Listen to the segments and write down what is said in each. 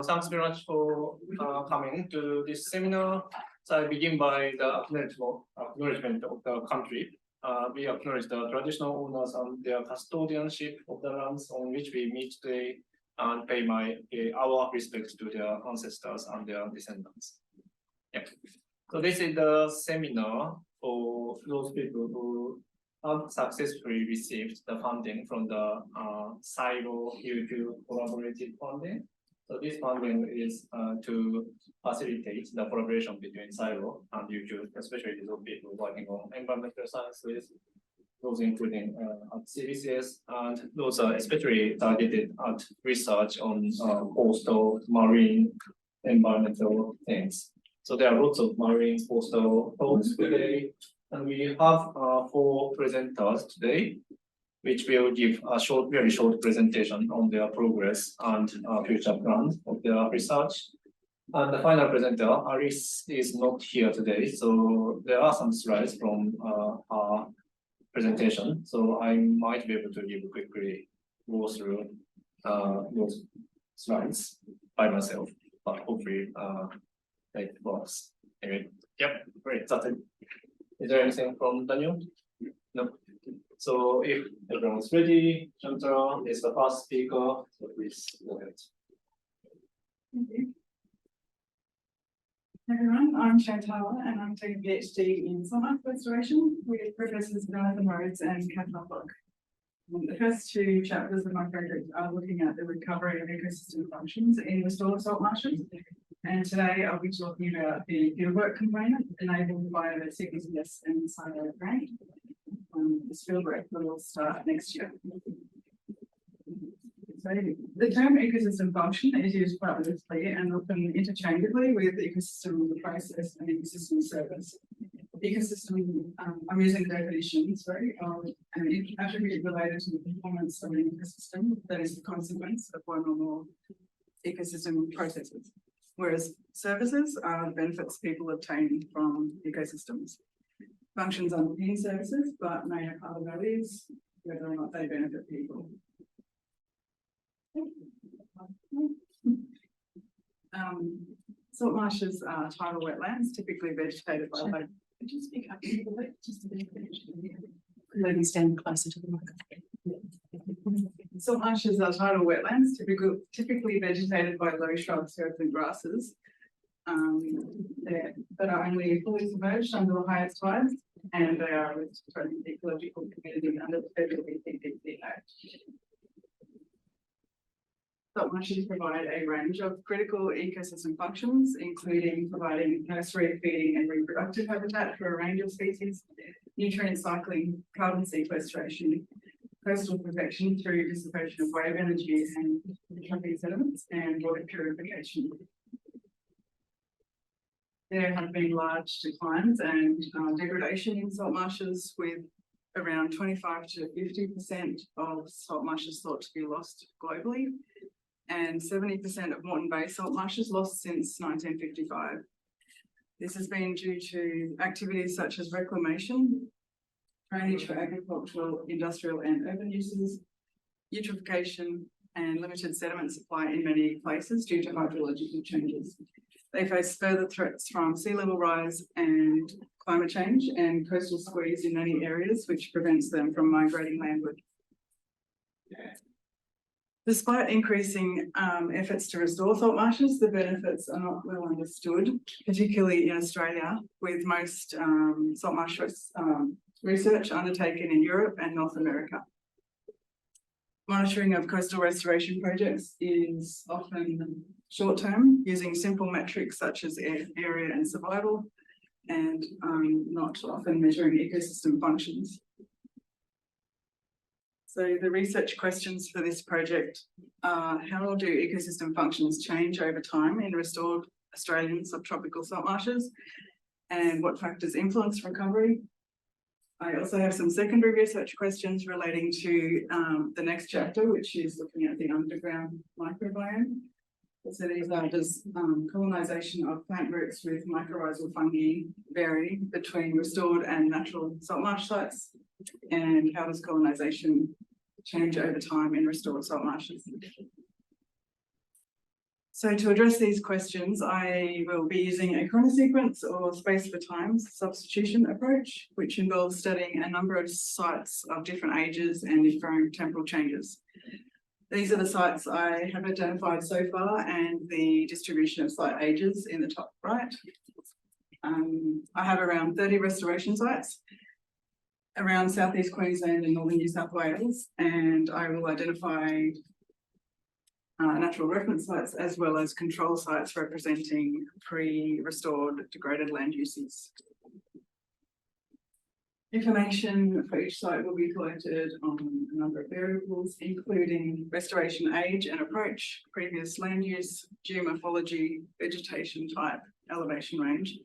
thanks very much for coming to this seminar. So I begin by the acknowledgement of the country. We acknowledge the traditional owners and their custodianship of the lands on which we meet today and pay our respects to their ancestors and their descendants. Yeah. So this is the seminar for those people who have successfully received the funding from the CSIRO-UQ collaborative funding. So this funding is to facilitate the collaboration between CSIRO and UQ, especially those people working on environmental sciences, those including at CBCS, and those are especially targeted at research on coastal, marine, environmental things. So there are lots of marine coastal talks today, and we have 4 presenters today, which will give a very short presentation on their progress and future plans of their research. And the final presenter, Alice, is not here today, so there are some slides from her presentation. So I might be able to quickly go through those slides by myself, but hopefully it works. Anyway, yep, great. That's it. Is there anything from Daniel? No. So if everyone's ready, Shantala is the first speaker, so please go ahead. Thank you. Hey everyone, I'm Shantala and I'm taking a PhD in saltmarsh restoration with Professors Jonathan Rhodes and Cottrell. The first 2 chapters of my project are looking at the recovery of ecosystem functions in restored salt marshes. And today I'll be talking about the fieldwork component enabled by the CBCS and CSIRO grant. This fieldwork will start next year. So the term ecosystem function is used quite loosely and often interchangeably with ecosystem process and ecosystem service. Ecosystem, I'm using the definition, of an attribute related to the performance of an ecosystem that is the consequence of one or more ecosystem processes. Whereas services are the benefits people obtain from ecosystems. Functions underpin services, but may have other values, whether or not they benefit people. Salt marshes are tidal wetlands, typically vegetated by low. Just speak up a little bit, just a bit. Maybe stand closer to the microphone. Salt marshes are tidal wetlands, typically vegetated by low shrubs, herbs, and grasses that are only fully submerged under the highest tides, and they are a ecological community under the federal EPPC Act. Salt marshes provide a range of critical ecosystem functions, including providing nursery, feeding, and reproductive habitat for a range of species, nutrient cycling, carbon sequestration, coastal protection through dissipation of wave energy and trapping sediments, and water purification. There have been large declines and degradation in salt marshes, with around 25 to 50% of salt marshes thought to be lost globally, and 70% of Moreton Bay salt marshes lost since 1955. This has been due to activities such as reclamation, drainage for agricultural, industrial and urban uses, eutrophication, and limited sediment supply in many places due to hydrological changes. They face further threats from sea level rise and climate change and coastal squeeze in many areas, which prevents them from migrating landward. Despite increasing efforts to restore salt marshes, the benefits are not well understood, particularly in Australia, with most salt marsh research undertaken in Europe and North America. Monitoring of coastal restoration projects is often short-term, using simple metrics such as area and survival, and not often measuring ecosystem functions. So the research questions for this project are: how do ecosystem functions change over time in restored Australian subtropical salt marshes, and what factors influence recovery? I also have some secondary research questions relating to the next chapter, which is looking at the underground microbiome. So these are, does colonisation of plant roots with mycorrhizal fungi vary between restored and natural salt marsh sites? And how does colonisation change over time in restored salt marshes? So to address these questions, I will be using a chronosequence or space for time substitution approach, which involves studying a number of sites of different ages and inferring temporal changes. These are the sites I have identified so far and the distribution of site ages in the top right. I have around 30 restoration sites around Southeast Queensland and Northern New South Wales, and I will identify natural reference sites as well as control sites representing pre-restored degraded land uses. Information for each site will be collected on a number of variables, including restoration age and approach, previous land use, geomorphology, vegetation type, elevation range,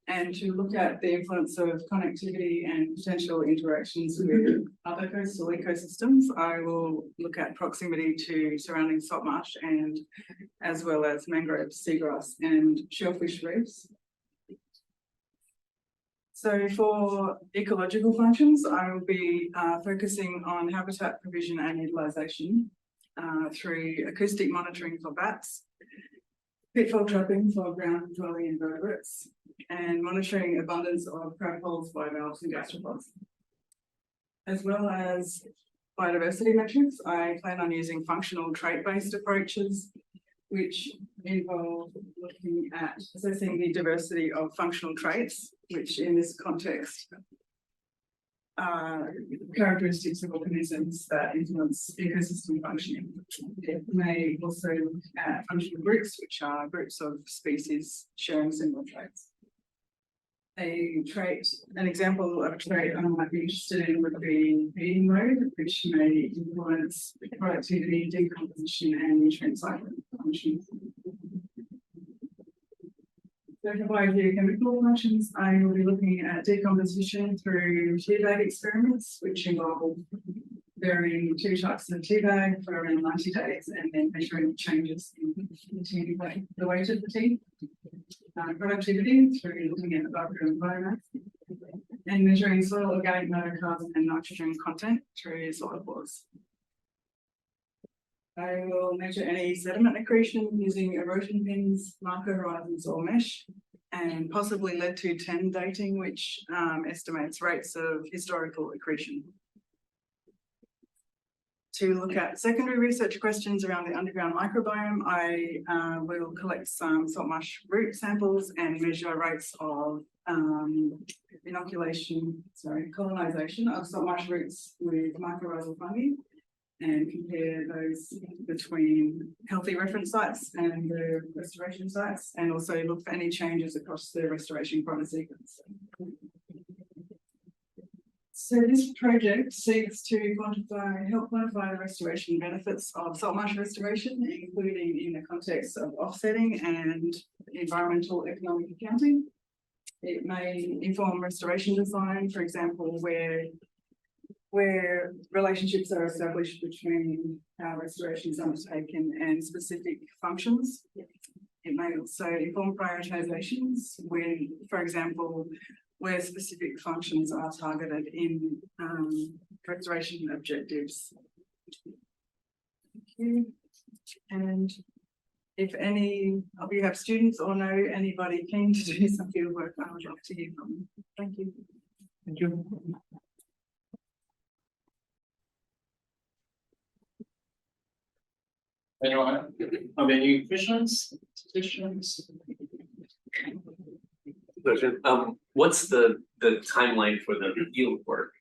and to look at the influence of connectivity and potential interactions with other coastal ecosystems. I will look at proximity to surrounding saltmarsh and as well as mangroves, seagrass and shellfish reefs. So for ecological functions, I will be focusing on habitat provision and utilisation through acoustic monitoring for bats, pitfall trapping for ground dwelling invertebrates, and monitoring abundance of crab poles, bivalves and gastropods. As well as biodiversity metrics, I plan on using functional trait-based approaches, which involve looking at assessing the diversity of functional traits, which in this context are characteristics of organisms that influence ecosystem functioning. It may also look at functional groups, which are groups of species sharing similar traits. An example of a trait I might be interested in would be feeding mode, which may influence productivity, decomposition, and nutrient cycling functions. So for biogeochemical functions, I will be looking at decomposition through teabag experiments, which involve varying 2 types of teabag for around 90 days and then measuring changes in the tea weight, the weight of the tea. Productivity through looking at the background biomass and measuring soil organic matter, carbon and nitrogen content through soil pores. I will measure any sediment accretion using erosion pins, marker horizons or mesh, and possibly lead-210 dating, which estimates rates of historical accretion. To look at secondary research questions around the underground microbiome, I will collect some saltmarsh root samples and measure rates of colonisation of saltmarsh roots with mycorrhizal fungi and compare those between healthy reference sites and the restoration sites, and also look for any changes across the restoration chronosequence. So this project seeks to help quantify the restoration benefits of saltmarsh restoration, including in the context of offsetting and environmental economic accounting. It may inform restoration design, for example, where relationships are established between how restoration is undertaken and specific functions. It may also inform prioritizations when, for example, where specific functions are targeted in restoration objectives. Thank you. And if any of you have students or know anybody keen to do some field work, I would love to hear from them. Thank you. Thank you. Anyone have any questions? Question. What's the timeline for the field work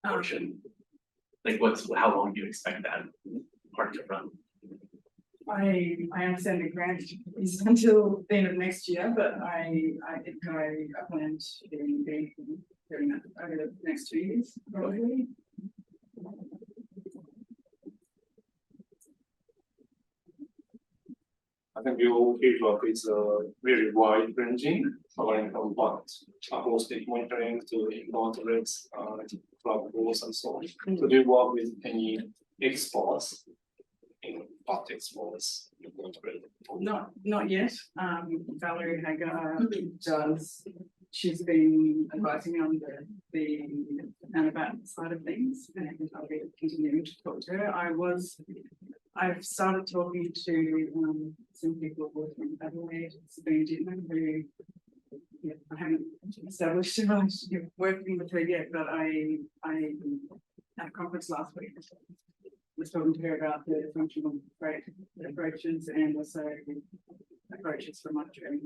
portion? Like how long do you expect that part to run? I understand the grant is until the end of next year, but I think I plan to be doing that over the next 2 years, probably. I think your fieldwork is very wide ranging, covering from what acoustic monitoring to invertebrates, crab balls and so on. So do you work with any experts in part experts? Not yet. Valerie Hagar does. She's been advising me on the Anabat side of things, and I'll be continuing to talk to her. I was I've started talking to some people working in Adelaide, Sabine Dittman, who I haven't established a relationship working with her yet, but I at a conference last week was talking to her about the functional rate approaches and also approaches for monitoring.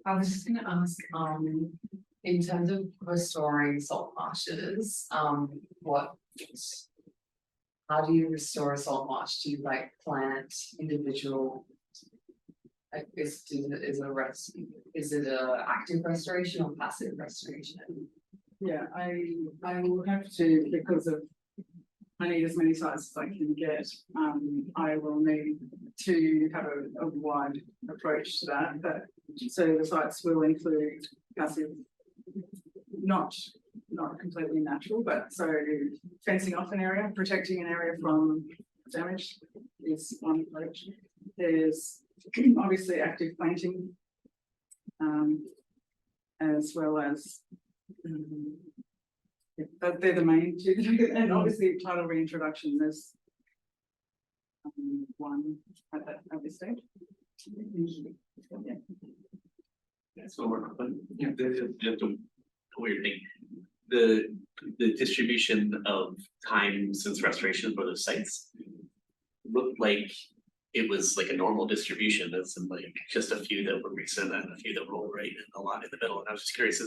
I was just going to ask, in terms of restoring salt marshes, how do you restore a salt marsh? Do you like plant individual? Like, is it a active restoration or passive restoration? Yeah, I will have to, because of I need as many sites as I can get. I will need to have a wide approach to that. But so the sites will include passive, not completely natural, but so fencing off an area, protecting an area from damage is one approach. There's obviously active planting, as well as but they're the main two, and obviously title reintroduction. There's one at this stage. Yeah. That's what we're on. Just a weird thing. The distribution of time since restoration for the sites looked like it was like a normal distribution. That's like just a few that were recent and a few that were right and a lot in the middle. And I was just curious,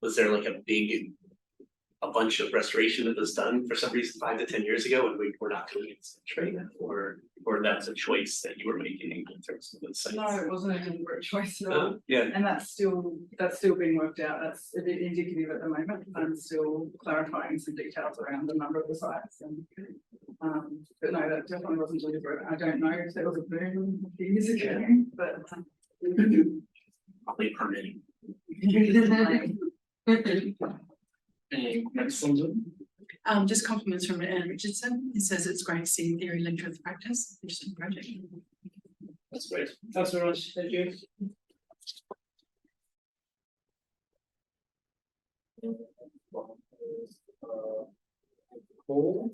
was there like a bunch of restoration that was done for some reason 5 to 10 years ago and we were not doing it straight, or that's a choice that you were making in terms of the sites? No, it wasn't a deliberate choice at all. Yeah. And that's still being worked out. That's a bit indicative at the moment. I'm still clarifying some details around the number of the sites, and but no, that definitely wasn't deliberate. I don't know if there was a boom a few years ago, but Probably permitting. Next one. Just compliments from Anne Richardson. It says it's great to see theory linked with practice. Interesting project. That's great. Thanks very much. Thank you. Cool.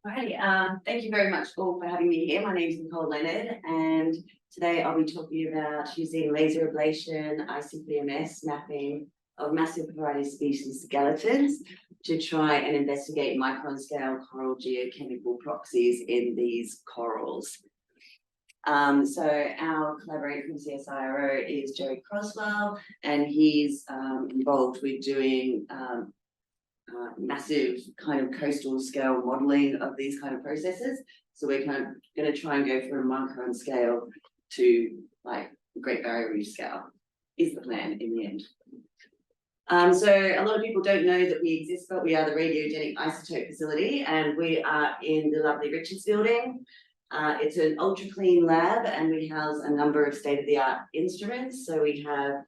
Hi, thank you very much all for having me here. My name is Nicole Leonard, and today I'll be talking about using laser ablation ICP-MS mapping of massive Porites species skeletons to try and investigate micron-scale coral geochemical proxies in these corals. So our collaborator from CSIRO is Jerry Croswell, and he's involved with doing massive kind of coastal scale modeling of these kind of processes. So we're kind of going to try and go from micron scale to like Great Barrier Reef scale is the plan in the end. So a lot of people don't know that we exist, but we are the radiogenic isotope facility, and we are in the lovely Richards building. It's an ultra clean lab, and we house a number of state-of-the-art instruments. So we have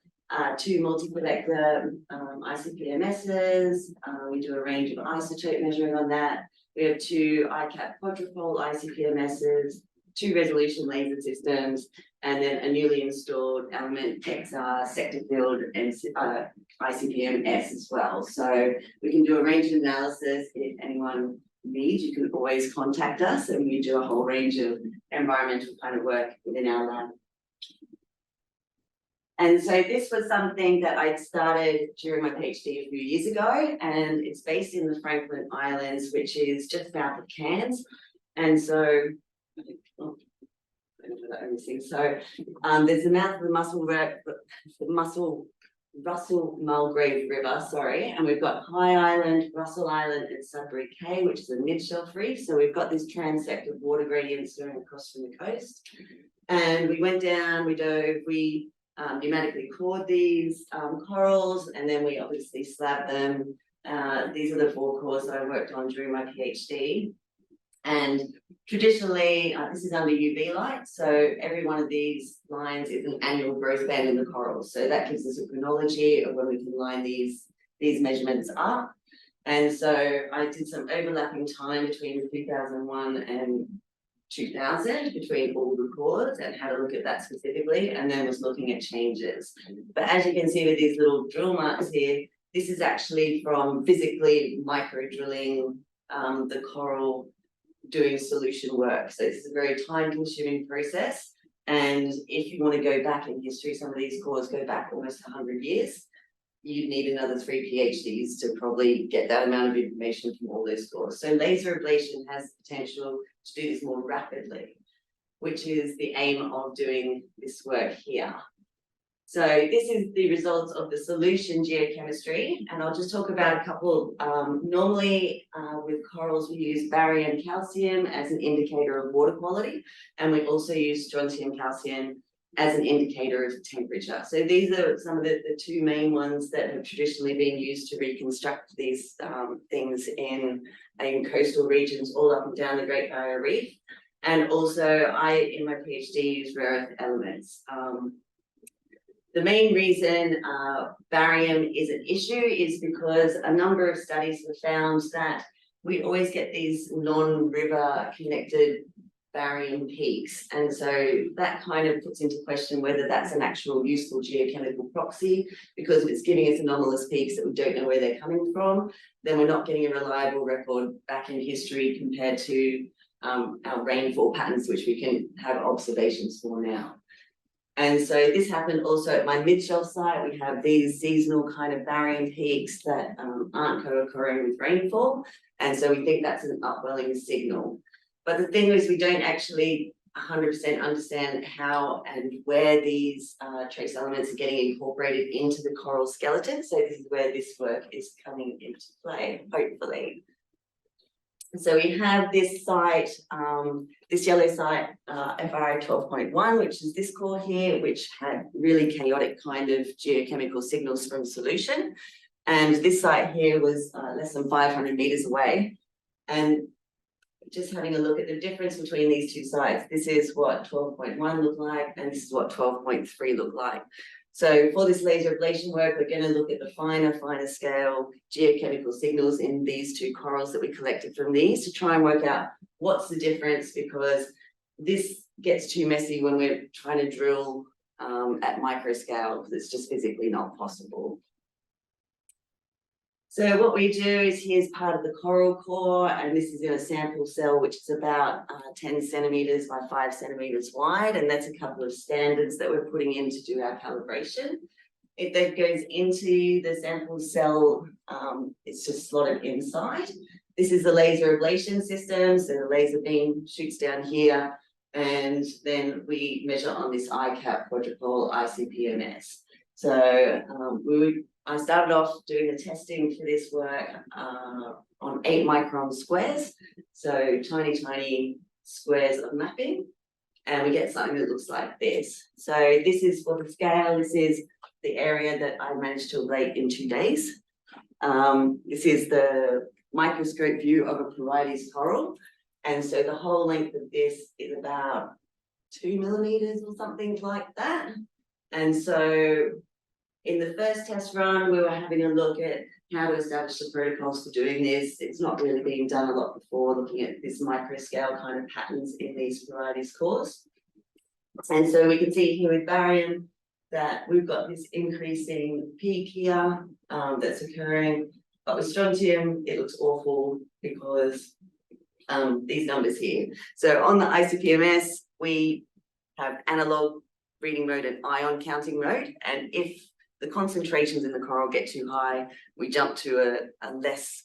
2 multi-collector ICP-MSs. We do a range of isotope measuring on that. We have 2 ICAP quadrupole ICP-MSs, 2 resolution laser systems, and then a newly installed element XR sector field and ICP-MS as well. So we can do a range of analysis. If anyone needs, you can always contact us, and we do a whole range of environmental kind of work within our lab. And so this was something that I'd started during my PhD a few years ago, and it's based in the Franklin Islands, which is just south of Cairns. And so, there's the mouth of the Russell Mulgrave River, sorry, and we've got High Island, Russell Island, and Sudbury Cay, which is a mid-shelf reef. So we've got this transect of water gradients going across from the coast. And we went down, we dove, we pneumatically cored these corals, and then we obviously slabbed them. These are the 4 cores that I worked on during my PhD. And traditionally, this is under UV light, so every one of these lines is an annual growth band in the corals. So that gives us a chronology of when we can line these measurements up. And so I did some overlapping time between 2001 and 2000 between all the cores and had a look at that specifically, and then was looking at changes. But as you can see with these little drill marks here, this is actually from physically micro drilling the coral, doing solution work. So this is a very time consuming process. And if you want to go back in history, some of these cores go back almost 100 years. You'd need another 3 PhDs to probably get that amount of information from all those cores. So laser ablation has the potential to do this more rapidly, which is the aim of doing this work here. So this is the results of the solution geochemistry, and I'll just talk about a couple. Normally with corals, we use barium calcium as an indicator of water quality, and we also use strontium calcium as an indicator of temperature. So these are some of the two main ones that have traditionally been used to reconstruct these things in coastal regions all up and down the Great Barrier Reef. And also I, in my PhD, use rare earth elements. The main reason barium is an issue is because a number of studies have found that we always get these non-river connected barium peaks, and so that kind of puts into question whether that's an actual useful geochemical proxy, because if it's giving us anomalous peaks that we don't know where they're coming from, then we're not getting a reliable record back in history compared to our rainfall patterns, which we can have observations for now. And so this happened also at my mid-shelf site. We have these seasonal kind of barium peaks that aren't co-occurring with rainfall, and so we think that's an upwelling signal. But the thing is, we don't actually 100% understand how and where these trace elements are getting incorporated into the coral skeleton. So this is where this work is coming into play, hopefully. So we have this site, this yellow site, FRI 12.1, which is this core here, which had really chaotic kind of geochemical signals from solution. And this site here was less than 500 meters away. And just having a look at the difference between these two sites, this is what 12.1 looked like, and this is what 12.3 looked like. So for this laser ablation work, we're going to look at the finer scale geochemical signals in these two corals that we collected from these to try and work out what's the difference, because this gets too messy when we're trying to drill at micro scale, because it's just physically not possible. So what we do is, here's part of the coral core, and this is in a sample cell which is about 10 centimeters by 5 centimeters wide, and that's a couple of standards that we're putting in to do our calibration. It then goes into the sample cell, it's just slotted inside. This is the laser ablation system, so the laser beam shoots down here, and then we measure on this ICAP quadrupole ICP-MS. So I started off doing the testing for this work on 8 micron squares, so tiny squares of mapping, and we get something that looks like this. So this is for the scale. This is the area that I managed to ablate in 2 days. This is the microscope view of a Porites coral, and so the whole length of this is about 2 millimeters or something like that. And so in the first test run, we were having a look at how to establish the protocols for doing this. It's not really being done a lot before, looking at this micro scale kind of patterns in these Porites cores. And so we can see here with barium that we've got this increasing peak here that's occurring, but with strontium, it looks awful because these numbers here. So on the ICP-MS, we have analog reading mode and ion counting mode, and if the concentrations in the coral get too high, we jump to a less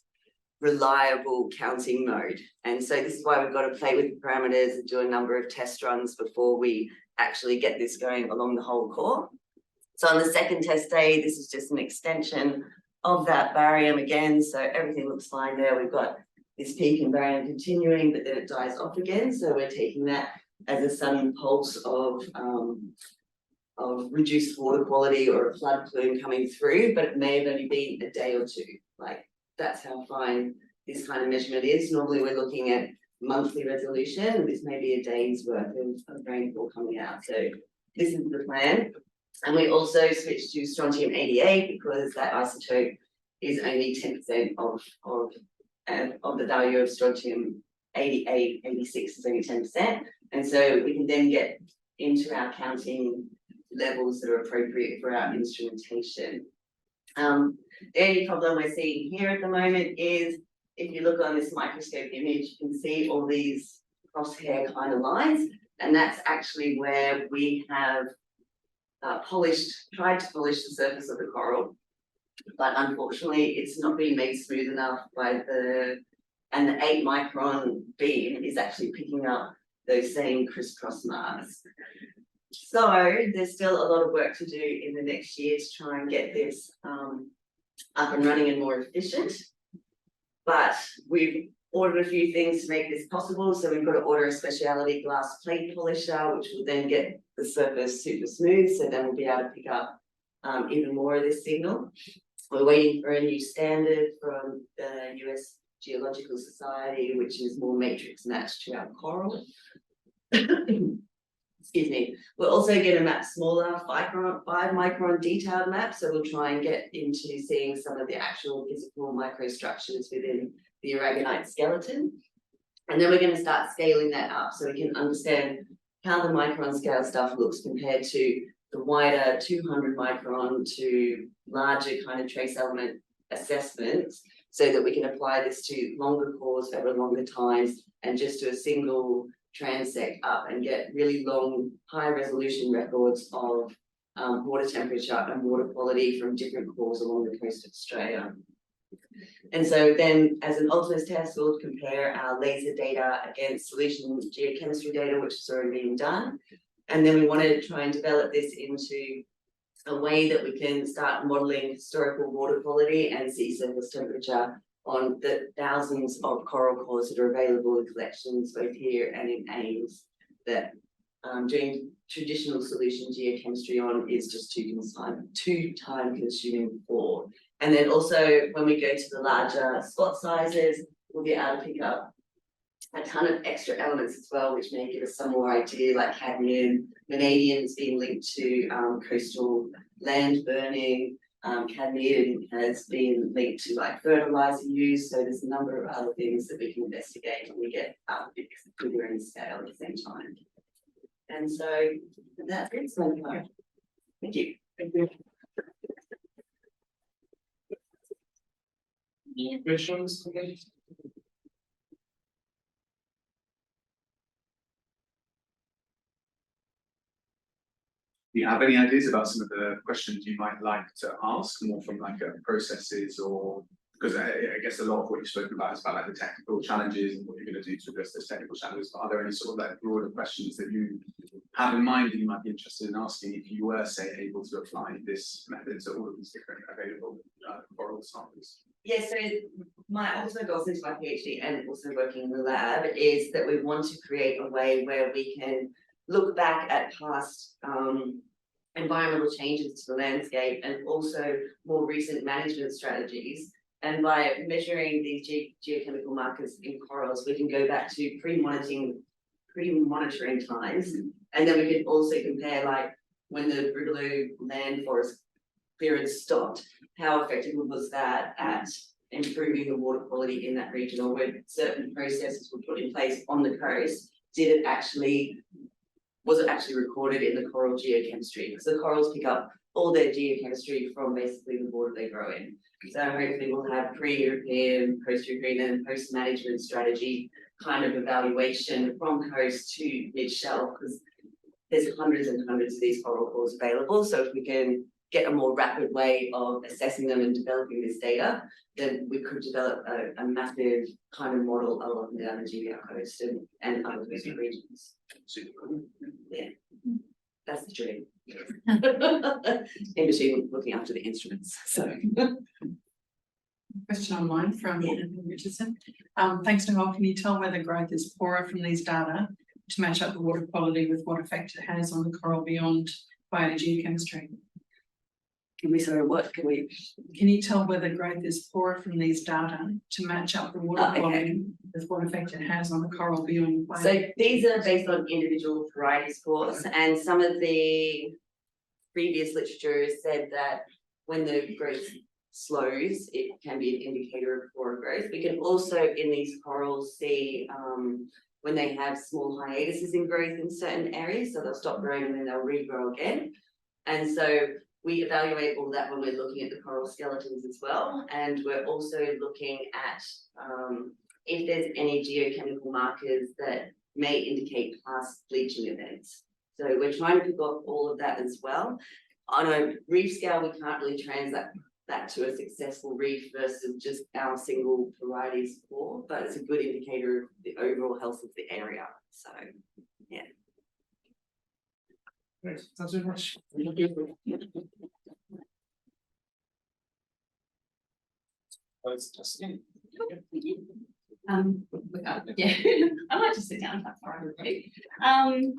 reliable counting mode. And so this is why we've got to play with the parameters and do a number of test runs before we actually get this going along the whole core. So on the second test day, this is just an extension of that barium again. So everything looks fine there. We've got this peak in barium continuing, but then it dies off again. So we're taking that as a sudden pulse of reduced water quality or a flood plume coming through, but it may have only been a day or two. Like, that's how fine this kind of measurement is. Normally we're looking at monthly resolution. This may be a day's worth of rainfall coming out. So this is the plan. And we also switched to strontium 88 because that isotope is only 10% of the value of strontium 88, 86 is only 10%. And so we can then get into our counting levels that are appropriate for our instrumentation. The only problem we're seeing here at the moment is if you look on this microscope image, you can see all these crosshair kind of lines, and that's actually where we have tried to polish the surface of the coral, but unfortunately it's not being made smooth enough by the 8 micron beam is actually picking up those same crisscross marks. So there's still a lot of work to do in the next year to try and get this up and running and more efficient. But we've ordered a few things to make this possible. So we've got to order a specialty glass plate polisher, which will then get the surface super smooth. So then we'll be able to pick up even more of this signal. We're waiting for a new standard from the US Geological Society, which is more matrix matched to our coral. Excuse me. We're also going to map smaller 5 micron detailed maps. So we'll try and get into seeing some of the actual physical microstructures within the aragonite skeleton. And then we're going to start scaling that up so we can understand how the micron scale stuff looks compared to the wider 200 micron to larger kind of trace element assessments, so that we can apply this to longer cores over longer times and just do a single transect up and get really long, high resolution records of water temperature and water quality from different cores along the coast of Australia. And so then as an ultimate test, we'll compare our laser data against solution geochemistry data, which is already being done. And then we want to try and develop this into a way that we can start modeling historical water quality and sea surface temperature on the thousands of coral cores that are available in collections both here and in Ames, that doing traditional solution geochemistry on is just too time consuming for. And then also when we go to the larger spot sizes, we'll be able to pick up a ton of extra elements as well, which may give us some more idea, like cadmium, vanadium's being linked to coastal land burning. Cadmium has been linked to like fertilizer use. So there's a number of other things that we can investigate when we get bigger in scale at the same time. And so that's it so far. Thank you. Thank you. Any questions? Do you have any ideas about some of the questions you might like to ask, more from like processes, or because I guess a lot of what you've spoken about is about like the technical challenges and what you're going to do to address those technical challenges. But are there any sort of like broader questions that you have in mind that you might be interested in asking if you were, say, able to apply this method to all of these different available coral samples? Yeah, so my ultimate goal since my PhD and also working in the lab is that we want to create a way where we can look back at past environmental changes to the landscape and also more recent management strategies. And by measuring these geochemical markers in corals, we can go back to pre-monitoring times. And then we can also compare, like, when the Boogaloo land forest clearance stopped, how effective was that at improving the water quality in that region, or when certain processes were put in place on the coast, was it actually recorded in the coral geochemistry? Because the corals pick up all their geochemistry from basically the water they grow in. So hopefully we'll have pre-European, post-European and post-management strategy kind of evaluation from coast to mid-shelf, because there's hundreds and hundreds of these coral cores available. So if we can get a more rapid way of assessing them and developing this data, then we could develop a massive kind of model along down the GBR coast and other coastal regions. Super cool. Yeah, that's the dream. In between looking after the instruments. So Question online from Richardson. Thanks, Nicole. Can you tell whether growth is poorer from these data to match up the water quality with what effect it has on the coral beyond biogeochemistry? Can you tell whether growth is poorer from these data to match up the water quality with what effect it has on the coral beyond? So these are based on individual varieties scores, and some of the previous literature has said that when the growth slows, it can be an indicator of poorer growth. We can also in these corals see when they have small hiatuses in growth in certain areas, so they'll stop growing and then they'll regrow again. And so we evaluate all that when we're looking at the coral skeletons as well. And we're also looking at if there's any geochemical markers that may indicate past bleaching events. So we're trying to pick up all of that as well. On a reef scale, we can't really translate that to a successful reef versus just our single Porites core, but it's a good indicator of the overall health of the area. So, yeah. Great, thanks very much. Justine. Yeah, I like to sit down if that's all right with you.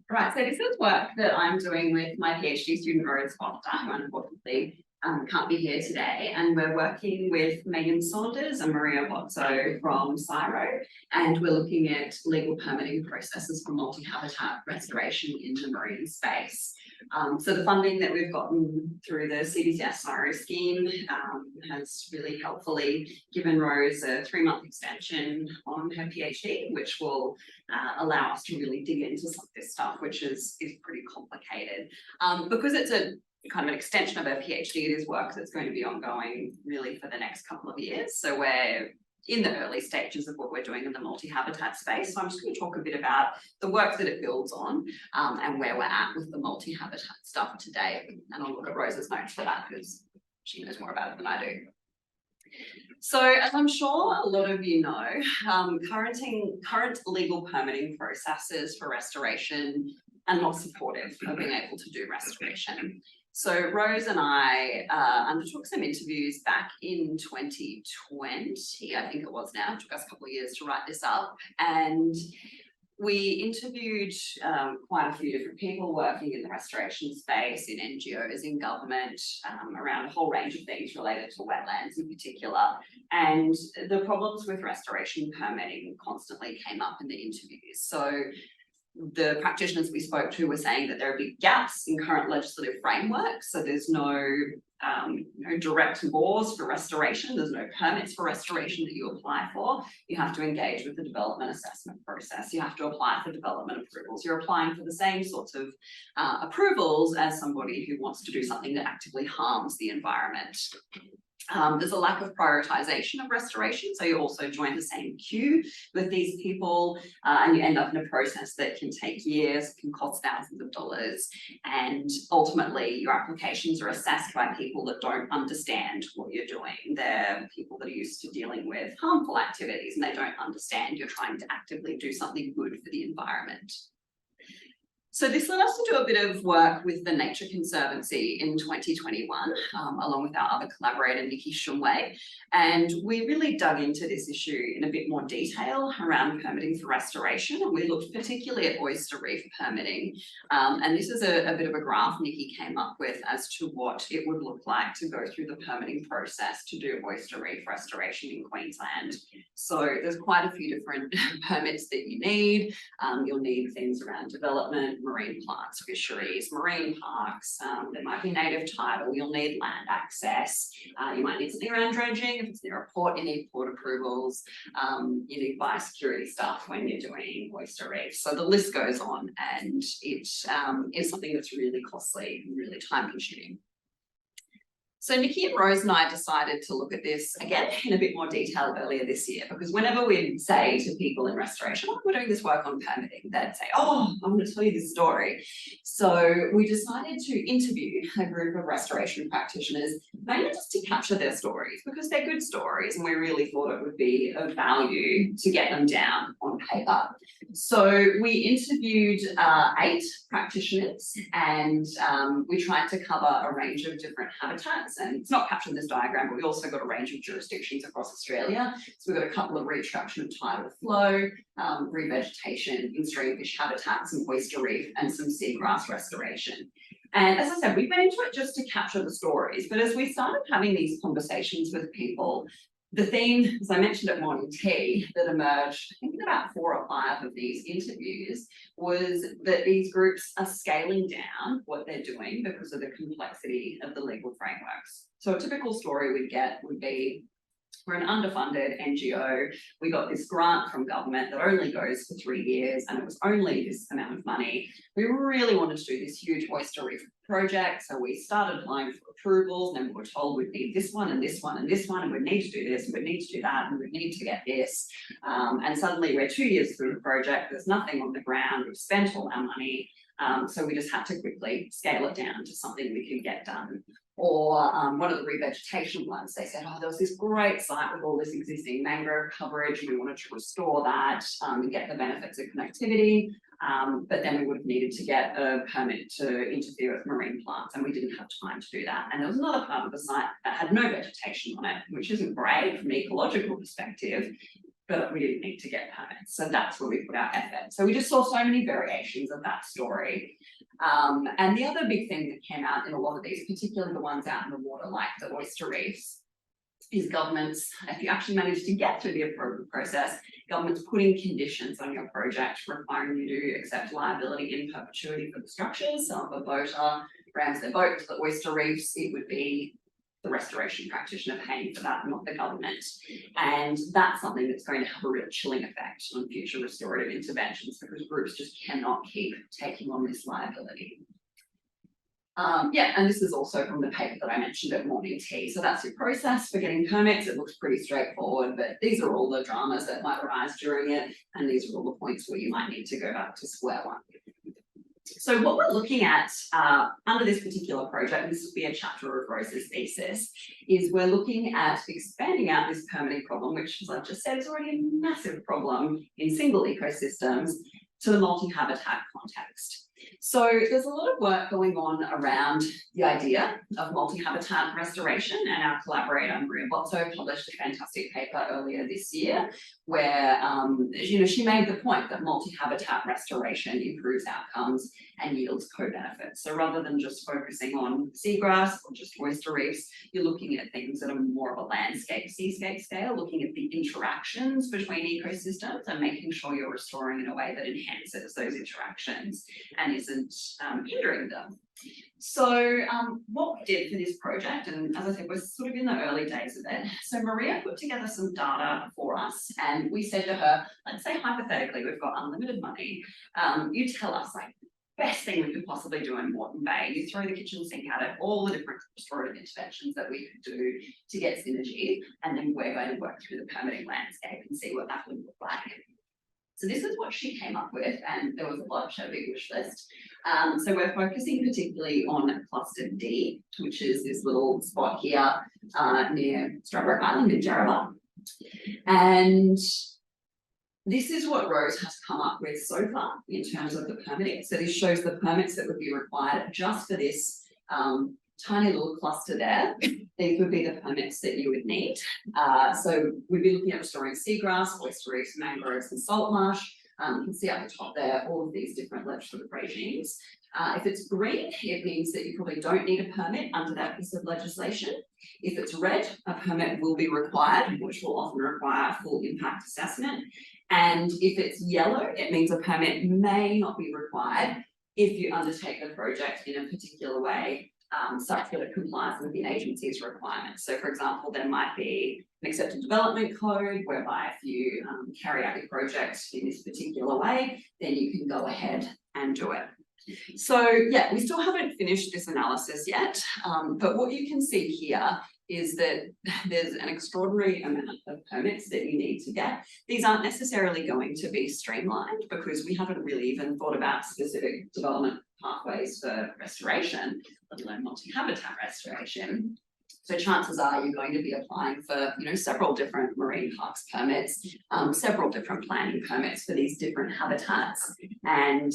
Right, so this is work that I'm doing with my PhD student Rose Foster, who unfortunately can't be here today, and we're working with Megan Saunders and Maria Bozzo from CSIRO, and we're looking at legal permitting processes for multi-habitat restoration in the marine space. So the funding that we've gotten through the CSIRO scheme has really helpfully given Rose a 3-month extension on her PhD, which will allow us to really dig into some of this stuff, which is pretty complicated. Because it's a kind of an extension of her PhD, it is work that's going to be ongoing really for the next couple of years. So we're in the early stages of what we're doing in the multi-habitat space. So I'm just going to talk a bit about the work that it builds on and where we're at with the multi-habitat stuff today. And I'll look at Rose's notes for that because she knows more about it than I do. So as I'm sure a lot of you know, current legal permitting processes for restoration are not supportive of being able to do restoration. So Rose and I undertook some interviews back in 2020, I think it was now. It took us a couple of years to write this up. And we interviewed quite a few different people working in the restoration space, in NGOs, in government, around a whole range of things related to wetlands in particular. And the problems with restoration permitting constantly came up in the interviews. So the practitioners we spoke to were saying that there are big gaps in current legislative frameworks. So there's no direct laws for restoration. There's no permits for restoration that you apply for. You have to engage with the development assessment process. You have to apply for development approvals. You're applying for the same sorts of approvals as somebody who wants to do something that actively harms the environment. There's a lack of prioritization of restoration, so you also join the same queue with these people and you end up in a process that can take years, can cost thousands of dollars, and ultimately your applications are assessed by people that don't understand what you're doing. They're people that are used to dealing with harmful activities and they don't understand you're trying to actively do something good for the environment. So this led us to do a bit of work with the Nature Conservancy in 2021, along with our other collaborator, Nikki Shumway. And we really dug into this issue in a bit more detail around permitting for restoration. And we looked particularly at oyster reef permitting. And this is a bit of a graph Nikki came up with as to what it would look like to go through the permitting process to do oyster reef restoration in Queensland. So there's quite a few different permits that you need. You'll need things around development, marine plants, fisheries, marine parks, there might be native title, you'll need land access, you might need something around dredging, if it's near a port, you need port approvals, you need biosecurity stuff when you're doing oyster reefs. So the list goes on, and it is something that's really costly and really time consuming. So Nikki and Rose and I decided to look at this again in a bit more detail earlier this year, because whenever we'd say to people in restoration, oh, we're doing this work on permitting, they'd say, oh, I'm going to tell you this story. So we decided to interview a group of restoration practitioners, mainly just to capture their stories, because they're good stories and we really thought it would be of value to get them down on paper. So we interviewed 8 practitioners, and we tried to cover a range of different habitats. And it's not captured in this diagram, but we also got a range of jurisdictions across Australia. So we've got a couple of reconstruction of tidal flow, revegetation, in-stream fish habitats, some oyster reef, and some seagrass restoration. And as I said, we went into it just to capture the stories. But as we started having these conversations with people, The theme, as I mentioned at morning tea, that emerged, I think in about 4 or 5 of these interviews, was that these groups are scaling down what they're doing because of the complexity of the legal frameworks. So a typical story we'd get would be, we're an underfunded NGO, we got this grant from government that only goes for 3 years and it was only this amount of money. We really wanted to do this huge oyster reef project, so we started applying for approvals, and then we were told we'd need this one and this one and this one, and we'd need to do this, and we'd need to do that, and we'd need to get this. And suddenly we're 2 years through the project, there's nothing on the ground, we've spent all our money, so we just had to quickly scale it down to something we could get done. Or one of the revegetation ones, they said, oh, there was this great site with all this existing mangrove coverage, and we wanted to restore that and get the benefits of connectivity. But then we would have needed to get a permit to interfere with marine plants, and we didn't have time to do that. And there was another part of the site that had no vegetation on it, which isn't great from an ecological perspective, but we didn't need to get permits. So that's where we put our effort. So we just saw so many variations of that story. And the other big thing that came out in a lot of these, particularly the ones out in the water, like the oyster reefs, is governments, if you actually manage to get through the approval process, governments putting conditions on your project requiring you to accept liability in perpetuity for the structures. So if a boater rams their boat to the oyster reefs, it would be the restoration practitioner paying for that, not the government. And that's something that's going to have a real chilling effect on future restorative interventions, because groups just cannot keep taking on this liability. Yeah, and this is also from the paper that I mentioned at morning tea. So that's your process for getting permits. It looks pretty straightforward, but these are all the dramas that might arise during it. And these are all the points where you might need to go back to square one. So what we're looking at under this particular project, and this will be a chapter of Rose's thesis, is we're looking at expanding out this permitting problem, which, as I've just said, is already a massive problem in single ecosystems, to the multi-habitat context. So there's a lot of work going on around the idea of multi-habitat restoration, and our collaborator Maria Bozzo published a fantastic paper earlier this year where she made the point that multi-habitat restoration improves outcomes and yields co-benefits. So rather than just focusing on seagrass or just oyster reefs, you're looking at things that are more of a landscape, seascape scale, looking at the interactions between ecosystems and making sure you're restoring in a way that enhances those interactions and isn't hindering them. So what we did for this project, and as I said, we're sort of in the early days of it. So Maria put together some data for us, and we said to her, let's say hypothetically, we've got unlimited money. You tell us, like, best thing we could possibly do in Moreton Bay. You throw the kitchen sink at it, all the different restorative interventions that we could do to get synergy, and then we're going to work through the permitting landscape and see what that would look like. So this is what she came up with, and there was a lot, she had a big wish list. So we're focusing particularly on cluster D, which is this little spot here near Stradbroke Island in Jarrah. And this is what Rose has come up with so far in terms of the permitting. So this shows the permits that would be required just for this tiny little cluster there. These would be the permits that you would need. So we'd be looking at restoring seagrass, oyster reefs, mangroves, and salt marsh. You can see at the top there all of these different legislative regimes. If it's green, it means that you probably don't need a permit under that piece of legislation. If it's red, a permit will be required, which will often require a full impact assessment. And if it's yellow, it means a permit may not be required if you undertake the project in a particular way, such that it complies with the agency's requirements. So for example, there might be an accepted development code whereby if you carry out your project in this particular way, then you can go ahead and do it. So yeah, we still haven't finished this analysis yet, but what you can see here is that there's an extraordinary amount of permits that you need to get. These aren't necessarily going to be streamlined because we haven't really even thought about specific development pathways for restoration, let alone multi-habitat restoration. So chances are you're going to be applying for, several different marine parks permits, several different planning permits for these different habitats. And,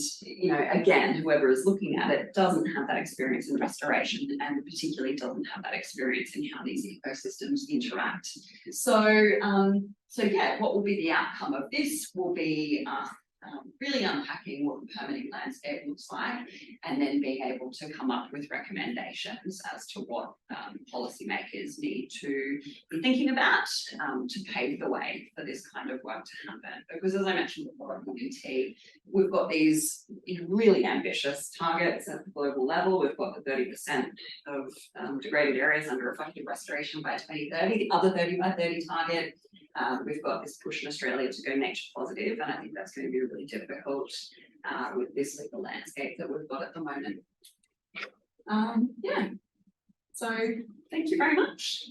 again, whoever is looking at it doesn't have that experience in restoration, and particularly doesn't have that experience in how these ecosystems interact. So yeah, what will be the outcome of this will be really unpacking what the permitting landscape looks like, and then being able to come up with recommendations as to what policymakers need to be thinking about to pave the way for this kind of work to happen. Because as I mentioned before, at UT, we've got these really ambitious targets at the global level. We've got the 30% of degraded areas under effective restoration by 2030, the other 30 by 30 target. We've got this push in Australia to go nature positive, and I think that's going to be really difficult with this legal landscape that we've got at the moment. Yeah, so thank you very much.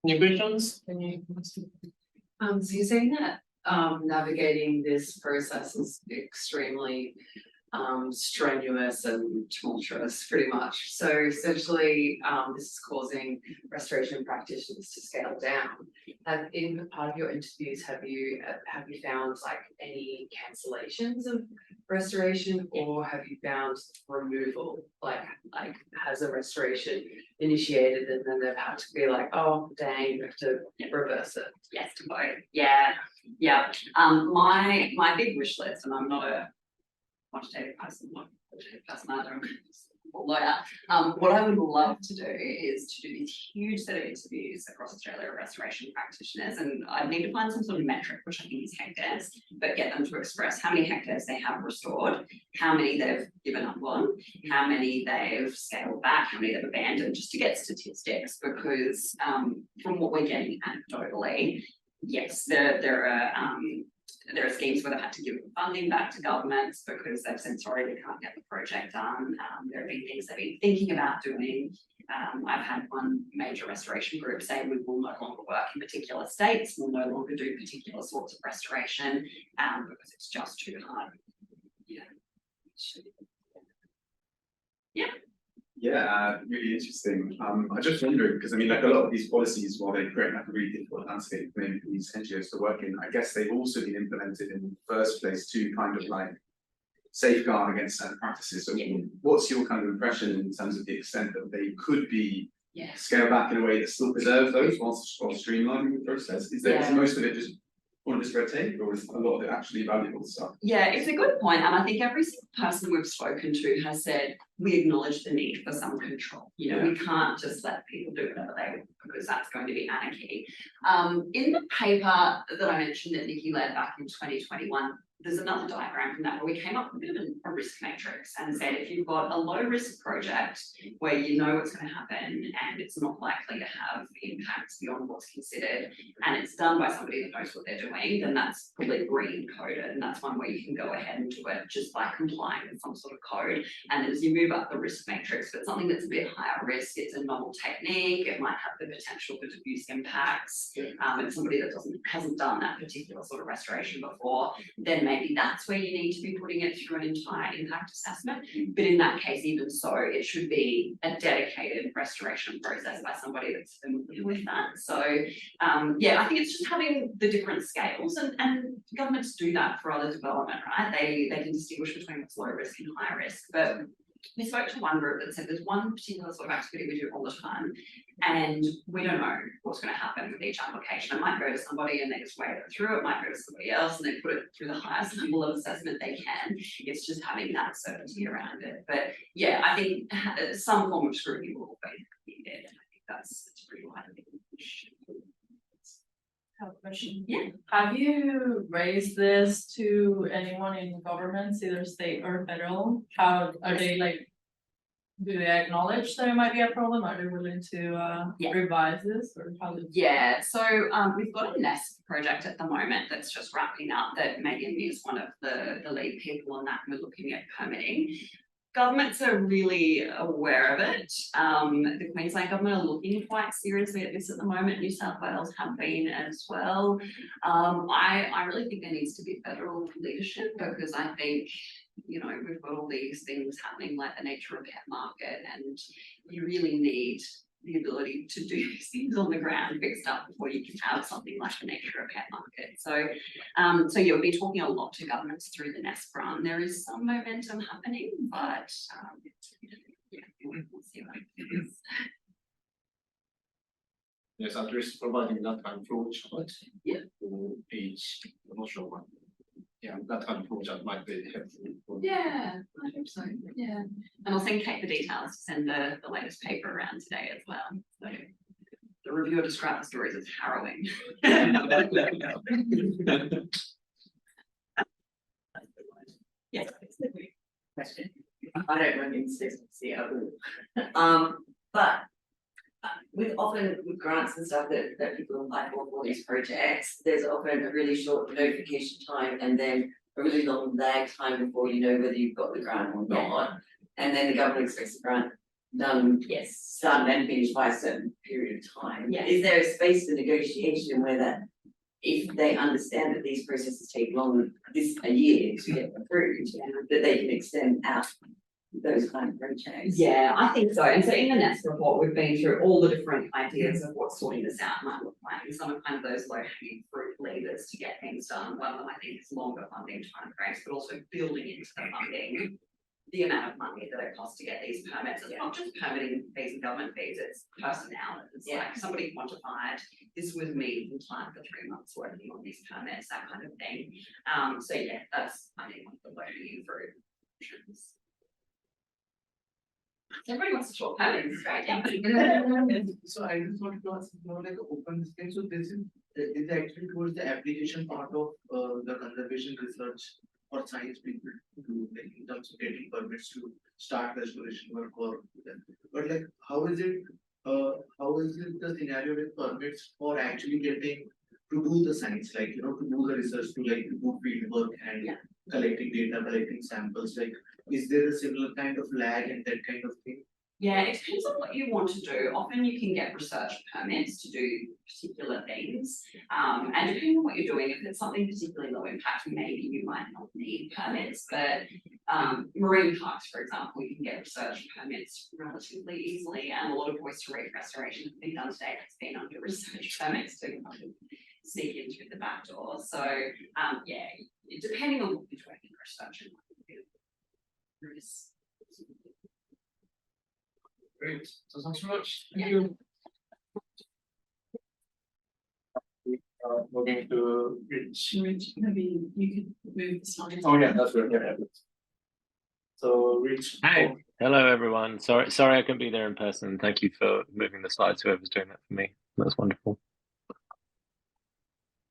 Any questions? So you're saying that navigating this process is extremely strenuous and tumultuous, pretty much. So essentially, this is causing restoration practitioners to scale down. In part of your interviews, have you found like any cancellations of restoration, or have you found removal? Like has a restoration initiated and then they've had to be like, oh dang, we have to reverse it? Yes to both. Yeah. My big wish list, and I'm not a quantitative person, not a quantitative person either, I'm a lawyer. What I would love to do is to do this huge set of interviews across Australia of restoration practitioners, and I need to find some sort of metric, which I think is hectares, but get them to express how many hectares they have restored, how many they've given up on, how many they've scaled back, how many they've abandoned, just to get statistics, because from what we're getting anecdotally, yes, there are schemes where they've had to give funding back to governments because they've said, sorry, we can't get the project done. There have been things they've been thinking about doing. I've had one major restoration group say we will no longer work in particular states, we'll no longer do particular sorts of restoration because it's just too hard. Yeah, really interesting. I'm just wondering, because I mean, like a lot of these policies, while they create like a really difficult landscape for maybe these NGOs to work in, I guess they've also been implemented in the first place to kind of like safeguard against certain practices. So what's your kind of impression in terms of the extent that they could be scaled back in a way that still preserves those while streamlining the process? Is most of it just all of this red tape, or is a lot of it actually valuable stuff? Yeah, it's a good point, and I think every single person we've spoken to has said we acknowledge the need for some control. You know, we can't just let people do whatever they want because that's going to be anarchy. In the paper that I mentioned that Nikki led back in 2021, there's another diagram from that where we came up with a risk matrix and said if you've got a low risk project where you know what's going to happen and it's not likely to have impacts beyond what's considered, and it's done by somebody that knows what they're doing, then that's probably green coded, and that's one where you can go ahead and do it just by complying with some sort of code. And as you move up the risk matrix, but something that's a bit higher risk, it's a novel technique, it might have the potential for diffuse impacts, and somebody that hasn't done that particular sort of restoration before, then maybe that's where you need to be putting it through an entire impact assessment. But in that case, even so, it should be a dedicated restoration process by somebody that's familiar with that. So yeah, I think it's just having the different scales, and governments do that for other development, right? They can distinguish between what's low risk and high risk. But we spoke to one group that said there's one particular sort of activity we do all the time, and we don't know what's going to happen with each application. It might go to somebody and they just wave it through, it might go to somebody else and they put it through the highest level of assessment they can. It's just having that certainty around it. But yeah, I think some form of scrutiny will be needed. I think that's pretty widely. Question. Yeah. Have you raised this to anyone in governments, either state or federal? How are they like? Do they acknowledge that it might be a problem? Are they willing to revise this, or how? Yeah, so we've got a nest project at the moment that's just wrapping up that Megan is one of the lead people on that. We're looking at permitting. Governments are really aware of it. The Queensland government are looking quite seriously at this at the moment. New South Wales have been as well. I really think there needs to be federal leadership, because I think, you know, we've got all these things happening like the nature of pet market, and you really need the ability to do these things on the ground fixed up before you can have something like the nature of pet market. So so yeah, we'll be talking a lot to governments through the nest front. There is some momentum happening, but yeah, we'll see what happens. Yes, at least providing that kind of flow chart. Yeah. To each, I'm not sure one. Yeah, that kind of flow chart might be helpful. Yeah, I hope so, yeah. And I'll send Kate the details to send the latest paper around today as well, so. The reviewer described the stories as harrowing. Yes. Question. I don't run into this, but with often with grants and stuff that people apply for these projects, there's often a really short notification time and then a really long lag time before you know whether you've got the grant or not. And then the government expects the grant done, Yes. done and finished by a certain period of time. Yes. Is there a space for negotiation where that, if they understand that these processes take a year to get approved, that they can extend out those kind of projects? Yeah, I think so. And so in the NEST report, we've been through all the different ideas of what sorting this out might look like. And some of kind of those low hanging fruit levers to get things done. One of them I think is longer funding timeframes, but also building into the funding the amount of money that it costs to get these permits. It's not just permitting fees and government fees, it's personnel. It's like somebody quantified, this was me full time for 3 months working on these permits, that kind of thing. So yeah, that's I think one of the low hanging fruit options. Everybody wants to talk permits, right? So I just wanted to ask more like open space. So this is actually towards the application part of the conservation research or science people do, like in terms of getting permits to start restoration work or but like how is it the scenario with permits for actually getting to do the science, like to do the research, to do field work and collecting data, collecting samples, like is there a similar kind of lag and that kind of thing? Yeah, it depends on what you want to do. Often you can get research permits to do particular things. And depending on what you're doing, if it's something particularly low impact, maybe you might not need permits. But marine parks, for example, you can get research permits relatively easily. And a lot of oyster reef restoration has been done today that's been under research permits to sneak in through the back door. So yeah, depending on what you're doing in research, there is. Great, so thanks so much. Thank you. Moving to Rich. Maybe you could move the slide. Oh yeah, that's right. Yeah. So Rich. Hi. Hello everyone. Sorry I couldn't be there in person. Thank you for moving the slides, whoever's doing that for me. That's wonderful.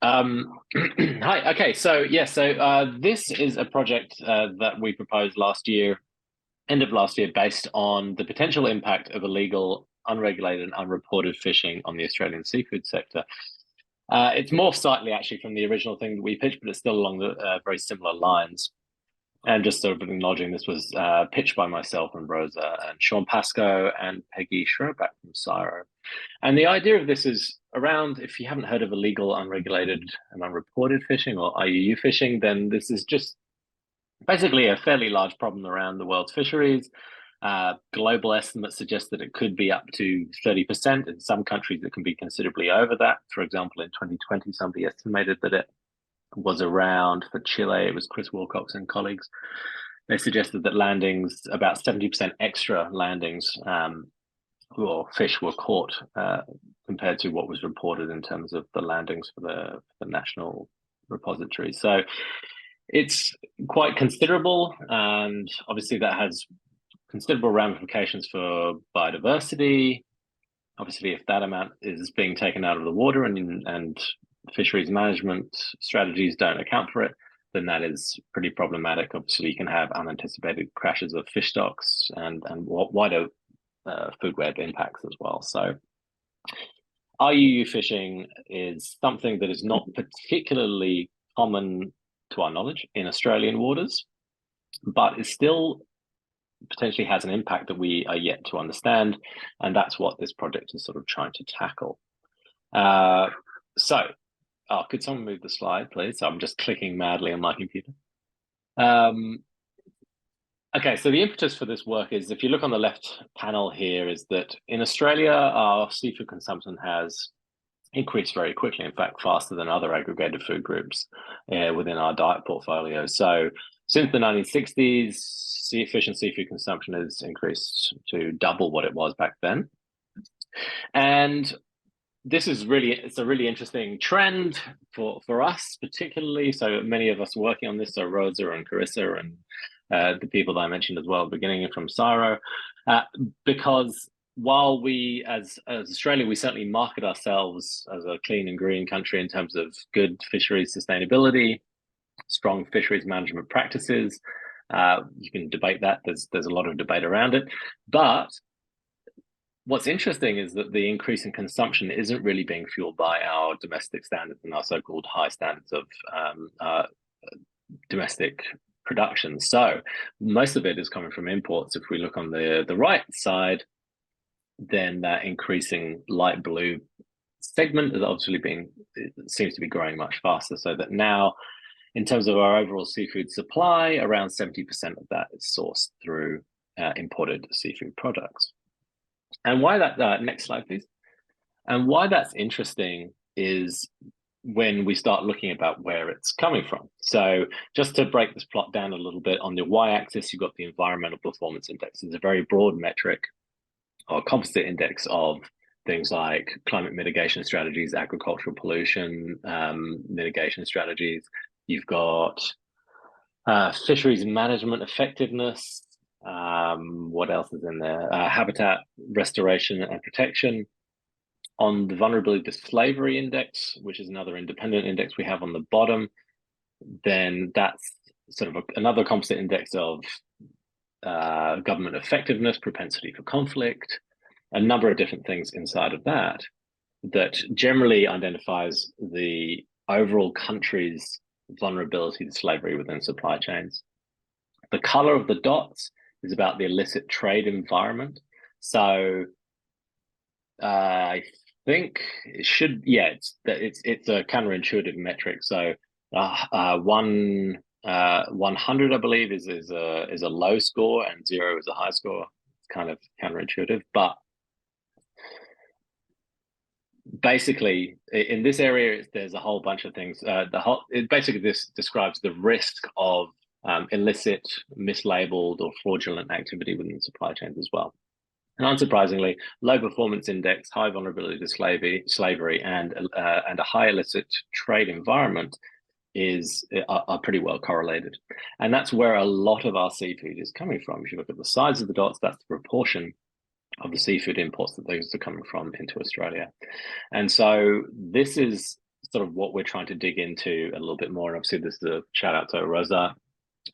Hi, okay, so this is a project that we proposed end of last year, based on the potential impact of illegal, unregulated and unreported fishing on the Australian seafood sector. It's more slightly actually from the original thing that we pitched, but it's still along the very similar lines. And just sort of acknowledging this was pitched by myself and Rosa and Sean Pascoe and Peggy Schroback from CSIRO. And the idea of this is around, if you haven't heard of illegal, unregulated and unreported fishing or IUU fishing, then this is just basically a fairly large problem around the world's fisheries. Global estimates suggest that it could be up to 30%. In some countries, it can be considerably over that. For example, in 2020, somebody estimated that it was around, for Chile, it was Chris Wilcox and colleagues. They suggested that landings, about 70% extra landings or fish were caught compared to what was reported in terms of the landings for the national repository. So it's quite considerable, and obviously that has considerable ramifications for biodiversity. Obviously, if that amount is being taken out of the water and fisheries management strategies don't account for it, then that is pretty problematic. Obviously, you can have unanticipated crashes of fish stocks and wider food web impacts as well. So IUU fishing is something that is not particularly common to our knowledge in Australian waters, but it still potentially has an impact that we are yet to understand, and that's what this project is sort of trying to tackle. Could someone move the slide, please? I'm just clicking madly on my computer. Okay, so the impetus for this work is, if you look on the left panel here, is that in Australia, our seafood consumption has increased very quickly, in fact, faster than other aggregated food groups within our diet portfolio. So since the 1960s, fish and seafood consumption has increased to double what it was back then. And this is it's a really interesting trend for us particularly. So many of us working on this, so Rosa and Carissa and the people that I mentioned as well, beginning from CSIRO, because while we as Australia, we certainly market ourselves as a clean and green country in terms of good fisheries sustainability, strong fisheries management practices. You can debate that. There's a lot of debate around it, but what's interesting is that the increase in consumption isn't really being fueled by our domestic standards and our so-called high standards of domestic production. So most of it is coming from imports. If we look on the right side, then that increasing light blue segment is obviously seems to be growing much faster, so that now, in terms of our overall seafood supply, around 70% of that is sourced through imported seafood products. And why that, next slide, please. And why that's interesting is when we start looking about where it's coming from. So just to break this plot down a little bit, on the y-axis, you've got the environmental performance index. It's a very broad metric or composite index of things like climate mitigation strategies, agricultural pollution mitigation strategies. You've got fisheries management effectiveness. What else is in there? Habitat restoration and protection. On the vulnerability to slavery index, which is another independent index we have on the bottom, then that's sort of another composite index of government effectiveness, propensity for conflict, a number of different things inside of that generally identifies the overall country's vulnerability to slavery within supply chains. The color of the dots is about the illicit trade environment. So I think it should, it's a counterintuitive metric. So 100, I believe, is a low score, and 0 is a high score. It's kind of counterintuitive, but basically in this area there's a whole bunch of things. Basically this describes the risk of illicit, mislabeled, or fraudulent activity within supply chains as well. And unsurprisingly, low performance index, high vulnerability to slavery, and a high illicit trade environment are pretty well correlated. And that's where a lot of our seafood is coming from. If you look at the size of the dots, that's the proportion of the seafood imports that those are coming from into Australia. And so this is sort of what we're trying to dig into a little bit more. And obviously this is a shout out to Rosa,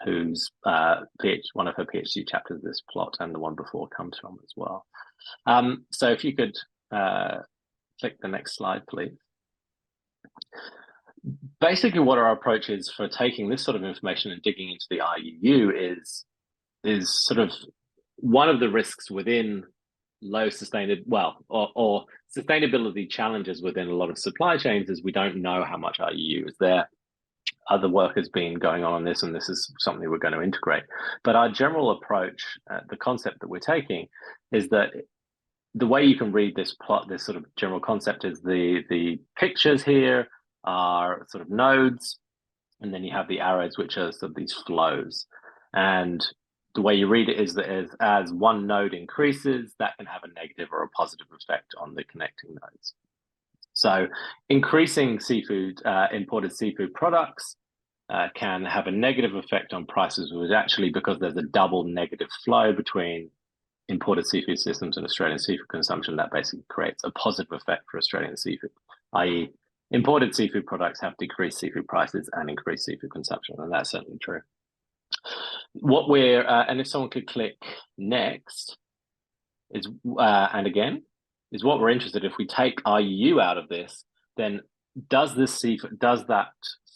whose one of her PhD chapters, this plot and the one before, comes from as well. So if you could click the next slide, please. Basically what our approach is for taking this sort of information and digging into the IUU is sort of one of the risks within low or sustainability challenges within a lot of supply chains is we don't know how much IUU is there. Other work has been going on this, and this is something we're going to integrate. But our general approach, the concept that we're taking, is that the way you can read this plot, this sort of general concept, is the pictures here are sort of nodes, and then you have the arrows, which are sort of these flows. And the way you read it is that as one node increases, that can have a negative or a positive effect on the connecting nodes. So increasing imported seafood products can have a negative effect on prices, which is actually because there's a double negative flow between imported seafood systems and Australian seafood consumption. That basically creates a positive effect for Australian seafood, i.e. imported seafood products have decreased seafood prices and increased seafood consumption, and that's certainly true. What we're, and if someone could click next, is, and again, is what we're interested in. If we take IUU out of this, then does that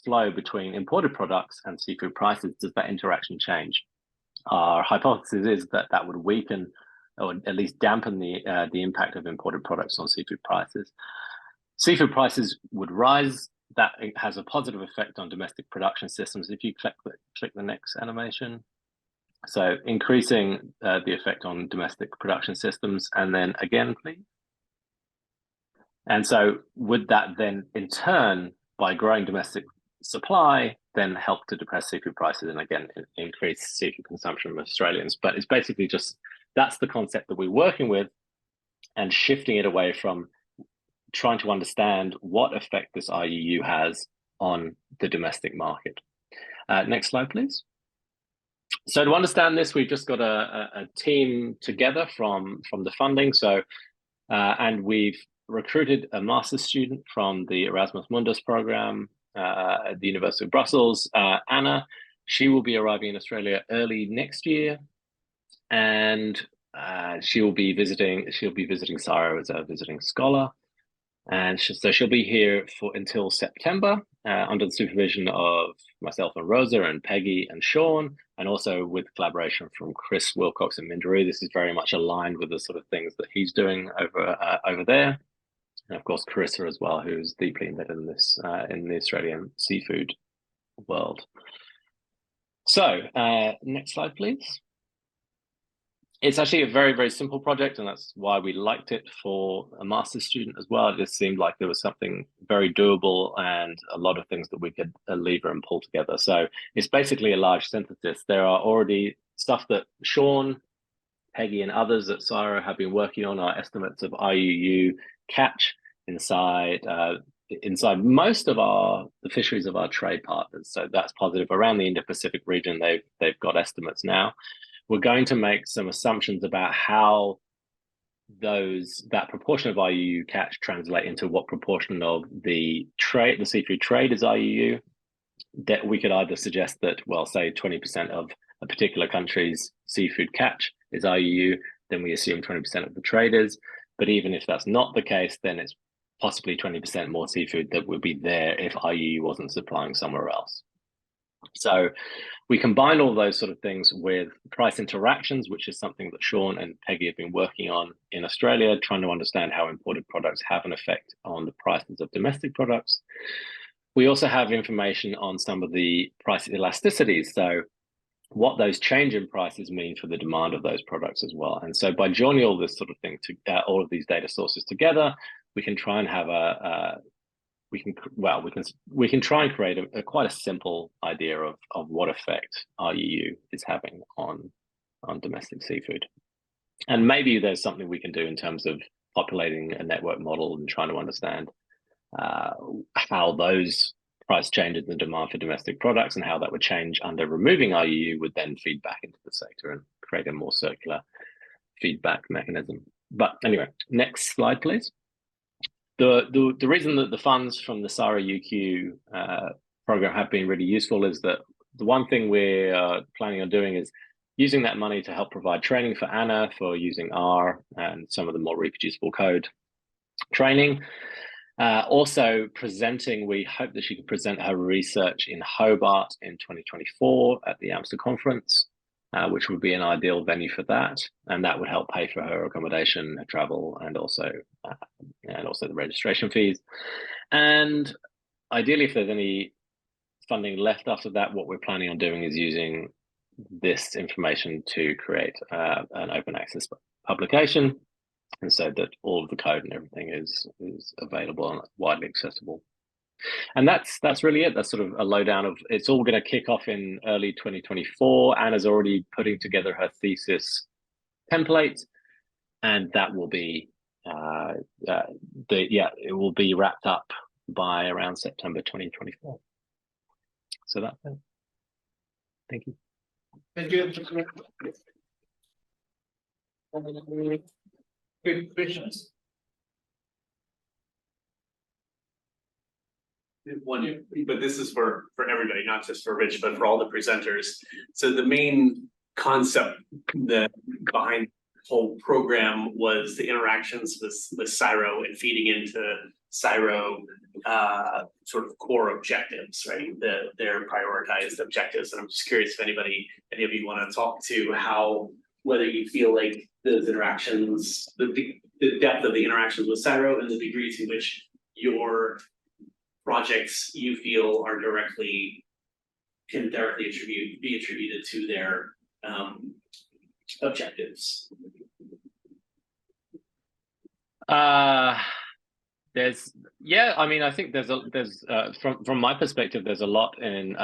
flow between imported products and seafood prices, does that interaction change? Our hypothesis is that that would weaken or at least dampen the impact of imported products on seafood prices. Seafood prices would rise. That has a positive effect on domestic production systems. If you click the next animation. So increasing the effect on domestic production systems, and then again, please. And so would that then in turn, by growing domestic supply, then help to depress seafood prices and again, increase seafood consumption of Australians? But it's basically just, that's the concept that we're working with, and shifting it away from trying to understand what effect this IUU has on the domestic market. Next slide, please. So to understand this, we've just got a team together from the funding. So, and we've recruited a master's student from the Erasmus Mundus program at the University of Brussels, Anna. She will be arriving in Australia early next year, and she'll be visiting CSIRO as a visiting scholar. And so she'll be here until September under the supervision of myself and Rosa and Peggy and Sean, and also with collaboration from Chris Wilcox and Minderoo. This is very much aligned with the sort of things that he's doing over there. And of course, Carissa as well, who's deeply embedded in this in the Australian seafood world. So next slide, please. It's actually a very, very simple project, and that's why we liked it for a master's student as well. It just seemed like there was something very doable and a lot of things that we could lever and pull together. So it's basically a large synthesis. There are already stuff that Sean, Peggy, and others at CSIRO have been working on, our estimates of IUU catch inside most of the fisheries of our trade partners. So that's positive. Around the Indo-Pacific region, they've got estimates now. We're going to make some assumptions about how that proportion of IUU catch translate into what proportion of the seafood trade is IUU. That we could either suggest that, well, say 20% of a particular country's seafood catch is IUU, then we assume 20% of the trade is. But even if that's not the case, then it's possibly 20% more seafood that would be there if IUU wasn't supplying somewhere else. So we combine all those sort of things with price interactions, which is something that Sean and Peggy have been working on in Australia, trying to understand how imported products have an effect on the prices of domestic products. We also have information on some of the price elasticities, so what those change in prices mean for the demand of those products as well. And so by joining all this sort of thing, all of these data sources together, we can try and have we can try and create quite a simple idea of what effect IUU is having on domestic seafood. And maybe there's something we can do in terms of populating a network model and trying to understand how those price changes in demand for domestic products and how that would change under removing IUU would then feed back into the sector and create a more circular feedback mechanism. But anyway, next slide, please. The reason that the funds from the CSIRO-UQ program have been really useful is that the one thing we're planning on doing is using that money to help provide training for Anna for using R and some of the more reproducible code training. Also presenting, we hope that she can present her research in Hobart in 2024 at the AMSTA conference, which would be an ideal venue for that. And that would help pay for her accommodation, her travel, and also the registration fees. And ideally, if there's any funding left after that, what we're planning on doing is using this information to create an open access publication, and so that all of the code and everything is available and widely accessible. And that's really it. That's sort of a lowdown of, it's all going to kick off in early 2024. Anna's already putting together her thesis template, and that will be it will be wrapped up by around September 2024. So that's it. Thank you. Thank you. Good questions. One, but this is for everybody, not just for Rich, but for all the presenters. So the main concept behind the whole program was the interactions with CSIRO and feeding into CSIRO sort of core objectives, right? Their prioritized objectives. And I'm just curious if any of you want to talk to whether you feel like those interactions, the depth of the interactions with CSIRO and the degree to which your projects you feel are can directly be attributed to their objectives. I think there's from my perspective, there's a lot in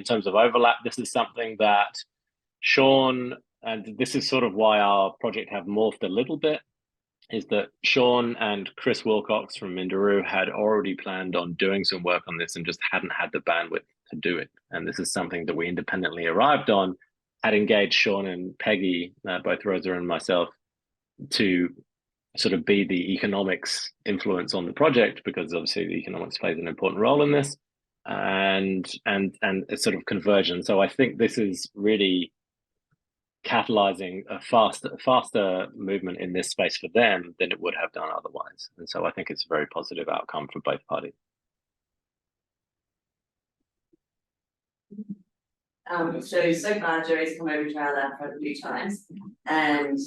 terms of overlap. This is something that Sean, and this is sort of why our project have morphed a little bit. is that Sean and Chris Wilcox from Minderoo had already planned on doing some work on this and just hadn't had the bandwidth to do it. And this is something that we independently arrived on, had engaged Sean and Peggy, both Rosa and myself, to sort of be the economics influence on the project, because obviously the economics plays an important role in this, and a sort of conversion. So I think this is really catalyzing a faster movement in this space for them than it would have done otherwise. And so I think it's a very positive outcome for both parties. So far Jerry's come over to our lab quite a few times, and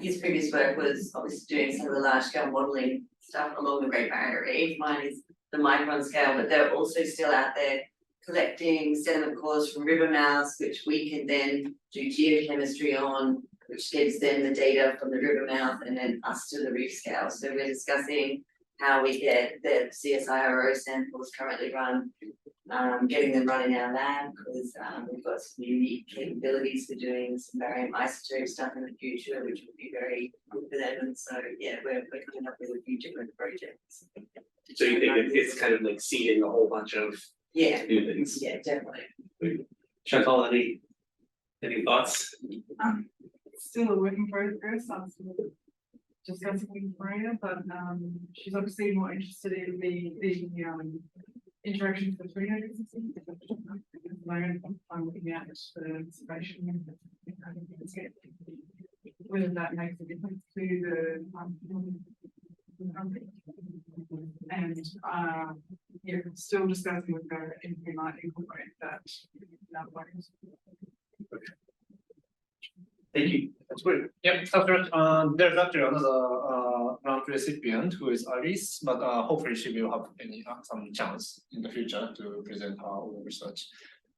his previous work was obviously doing some of the large scale modelling stuff along the Great Barrier Reef. Mine is the micron scale, but they're also still out there collecting sediment cores from river mouths, which we can then do geochemistry on, which gives them the data from the river mouth and then us to the reef scale. So we're discussing how we get the CSIRO samples currently run, getting them run in our lab, because we've got some unique capabilities for doing some barium isotope stuff in the future, which would be very good for them. And so yeah, we're coming up with a few different projects. So you think it's kind of like seeding a whole bunch of new things? Yeah, definitely. Chantal, any thoughts? Still a work in progress. I'm still discussing with Maria, but she's obviously more interested in the interactions between her systems. At the moment, I'm looking at the observation, whether that makes a difference to the and yeah, still discussing with her if we might incorporate that in other ways. Thank you. That's great. Yep, after there's actually another grant recipient who is Alice, but hopefully she will have some chance in the future to present her own research.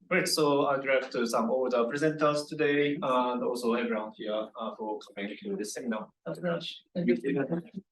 Great, so I'd like to thank all the presenters today and also everyone here for coming to this seminar. Thank you very much. Thank you.